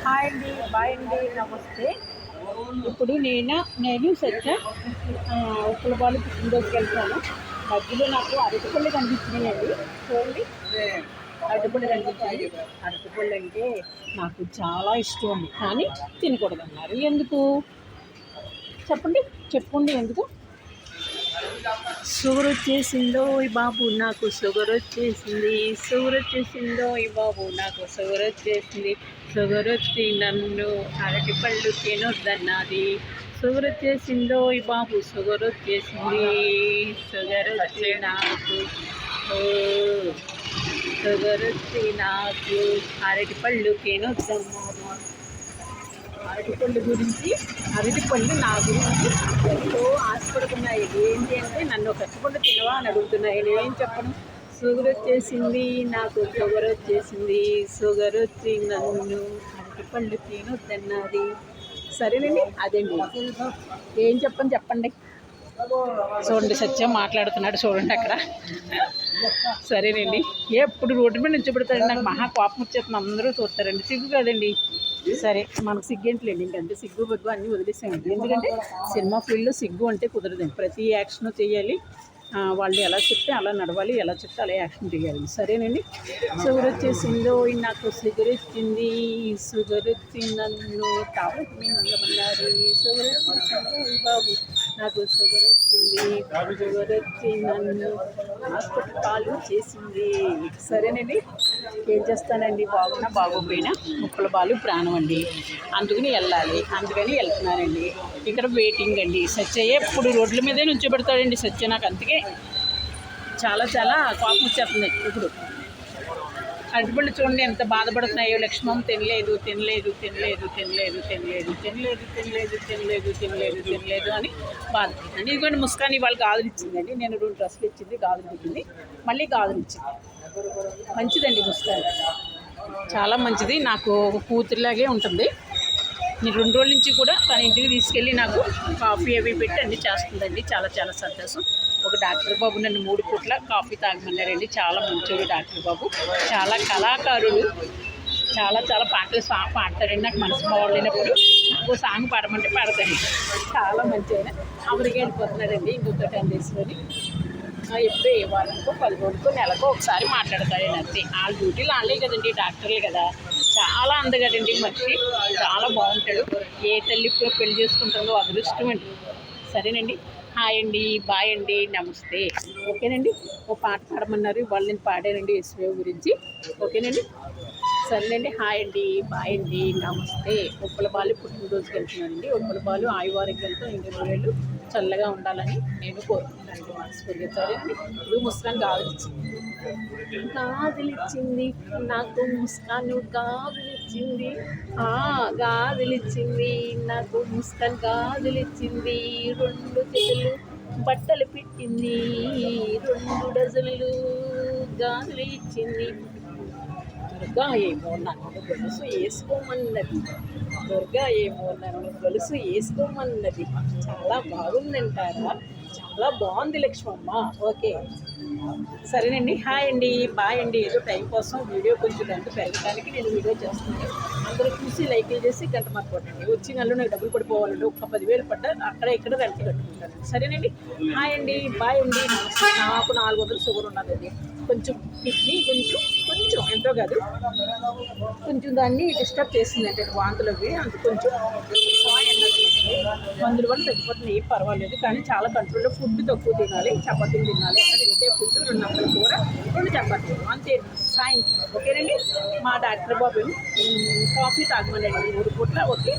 Hi అండి, bye అండి, నమస్తే. ఇప్పుడు నేను సత్య ఉప్పలపాలు పుట్టినరోజుకి వెళ్తాను. మధ్యలో నాకు అరటిపళ్ళు కనిపించినాయండి. చూడండి, అరటిపళ్ళు కనిపించాయి. అరటిపళ్ళు అంటే నాకు చాలా ఇష్టం అండి, కానీ తినకూడదన్నారు. ఎందుకు చెప్పండి ఎందుకు? షుగర్ వచ్చేసిందో ఈ బాబు నాకు షుగర్ వచ్చేసింది, షుగర్ వచ్చేసిందో ఈ బాబు నాకు షుగర్ వచ్చేసింది, షుగర్ వచ్చి నన్ను అరటి పళ్ళు తినొద్దన్నది, షుగర్ వచ్చేసిందో ఈ బాబు షుగర్ వచ్చేసింది, షుగర్ వచ్చి నాకు షుగర్ వచ్చి నాకు అరటి పళ్ళు తినొద్దన్నది. అరటిపళ్ళు గురించి అరటిపళ్ళు నా గురించి ఎంతో ఆశపడుతున్నాయి. ఏంటి అంటే నన్ను కచ్చిపళ్ళు తినవా అని అడుగుతున్నాయి. నేనేం చెప్పను? షుగర్ వచ్చేసింది నాకు, షుగర్ వచ్చేసింది, షుగర్ వచ్చి నన్ను అరటిపళ్ళు తినొద్దన్నది. సరేనండి, అదేండి ఏం చెప్పండి. చూడండి, సత్యం మాట్లాడుతున్నాడు చూడండి అక్కడ. సరేనండి, ఎప్పుడు రోడ్డు మీద నిల్చోబెడతారండి. నాకు మహా కోపం వచ్చేస్తుంది. అందరూ చూస్తారండి, సిగ్గు కదండి. సరే, మనకు సిగ్గేంట్లేండి, ఇంకంటే సిగ్గు బగ్గు అన్నీ వదిలేసామండి. ఎందుకంటే సినిమా ఫీల్డ్లో సిగ్గు అంటే కుదరదండి. ప్రతి యాక్షన్ చేయాలి, వాళ్ళు ఎలా చెప్తే అలా నడవాలి, ఎలా చెప్తే అలా యాక్షన్ చేయాలి. సరేనండి. షుగర్ వచ్చేసిందో నాకు, షుగర్ వచ్చింది, షుగర్ వచ్చి నన్ను టాబ్లెట్ మింగమన్నారు, షుగర్ వచ్చేసిందో బాబు నాకు షుగర్ వచ్చింది, షుగర్ వచ్చి నన్ను హాస్పిటల్ పాలు చేసింది. సరేనండి, ఏం చేస్తానండి, బాగున్నా బాగోపోయినా ముక్కల పాలు ప్రాణం అండి. అందుకని వెళ్తున్నానండి. ఇక్కడ వెయిటింగ్ అండి. సత్యయ్య ఎప్పుడు రోడ్ల మీదే నుంచోబెడతాడండి. సత్య నాకు అందుకే చాలా కోపం వచ్చేస్తుంది. ఇప్పుడు అరటిపళ్ళు చూడండి ఎంత బాధపడుతున్నాయో. లక్ష్మమ్మ తినలేదు అని బాధపడుతుంది. ఇదిగోండి ముస్కాన్ ఇవాళ గాజులు ఇచ్చిందండి. నేను 2 డ్రెస్సులు ఇచ్చింది, గాజులు ఇచ్చింది, మళ్ళీ గాజులు ఇచ్చింది. మంచిదండి ముస్కాన్, చాలా మంచిది. నాకు ఒక కూతురులాగే ఉంటుంది. నేను 2 రోజుల నుంచి కూడా తన ఇంటికి తీసుకెళ్ళి నాకు కాఫీ అవి పెట్టి అన్నీ చేస్తుందండి. చాలా సంతోషం. ఒక డాక్టర్ బాబు నన్ను 3 పూట్ల కాఫీ తాగమన్నారండి. చాలా మంచోడు డాక్టర్ బాబు. చాలా కళాకారుడు. చాలా పాటలు పాడతాడండి. నాకు మనసు బాగోలేనప్పుడు ఓ సాంగ్ పాడమంటే పాడతాడు. చాలా మంచిగా అమెరికా వెళ్ళిపోతున్నాడండి ఇంకొక 10 డేస్లోని. ఎప్పుడు ఏ వారానికో 10 రోజులకో నెలకో ఒకసారి మాట్లాడతాడండి అంతే. వాళ్ళ డ్యూటీలు వాళ్ళే కదండి, డాక్టర్లే కదా. చాలా అందగాడండి మనిషి, చాలా బాగుంటాడు. ఏ తల్లి పెళ్లి చేసుకుంటుందో అదృష్టం అండి. సరేనండి, హాయ్ అండి, బాయ్ అండి, నమస్తే. ఓకేనండి, ఓ పాట పాడమన్నారు, వాళ్ళు నేను పాడానండి ఎస్వే గురించి. ఓకేనండి, సరేనండి, హాయ్ అండి, బాయ్ అండి, నమస్తే. ఉప్పలపాలు పుట్టినరోజుకి వెళ్తున్నానండి. ఉప్పలపాలు ఆయువారోగ్యాలతో 20 వేలు చల్లగా ఉండాలని నేను కోరుకుంటున్నాను మనస్ఫూర్తిగా. సరేనండి, ఇప్పుడు ముస్కాన్ గాజులిచ్చింది నాకు, ముస్కాన్ గాజులిచ్చింది నాకు, ముస్కాన్ గాజులిచ్చింది. 2 చేతులు బట్టలు పెట్టింది, 2 డజన్లు గాజులు ఇచ్చింది. దుర్గా ఏమో నన్ను గొలుసు వేసుకోమన్నది. చాలా బాగుందంటారా? చాలా బాగుంది లక్ష్మమ్మ. ఓకే, సరేనండి, హాయ్ అండి, బాయ్ అండి. ఏదో టైం కోసం వీడియో కొంచెం గంట పెరగడానికి నేను వీడియో చేస్తున్నాను. అందరూ చూసి లైక్లు చేసి గంట మాకు కొట్టండి. వచ్చి నెలలో నాకు డబ్బులు పడిపోవాలండి. ఒక 10,000 పడ్డా అక్కడ ఇక్కడ రెంట్ కట్టుకుంటాను. సరేనండి, హాయ్ అండి, బాయ్ అండి, నాకు 400 షుగర్ ఉన్నదండి. కొంచెం కిడ్నీ కొంచెం ఎంతో కాదు, కొంచెం దాన్ని డిస్టర్బ్ చేసిందంటే వాంతులవి. అంత కొంచెం మందుల వల్ల తగ్గిపోతుంది, ఏం పర్వాలేదు. కానీ చాలా కంట్రోల్లో. ఫుడ్ తక్కువ తినాలి, చపాతీలు తినాలి. తింటే ఫుడ్ 2 అప్పల కూర, 2 చపాతీలు అంతే సాయంత్రం. ఓకేనండి, మా డాక్టర్ బాబు కాఫీ తాగమనండి 3 పూట్ల. ఓకే,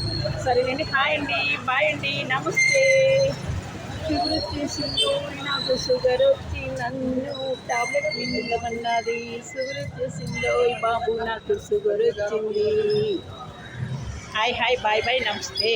సరేనండి, హాయ్ అండి, బాయ్ అండి, నమస్తే. షుగర్ వచ్చేసిందో నాకు, షుగర్ వచ్చి నన్ను టాబ్లెట్ మింగమన్నది, షుగర్ వచ్చేసిందో బాబు నాకు, షుగర్ వచ్చింది. హాయ్ బాయ్ నమస్తే.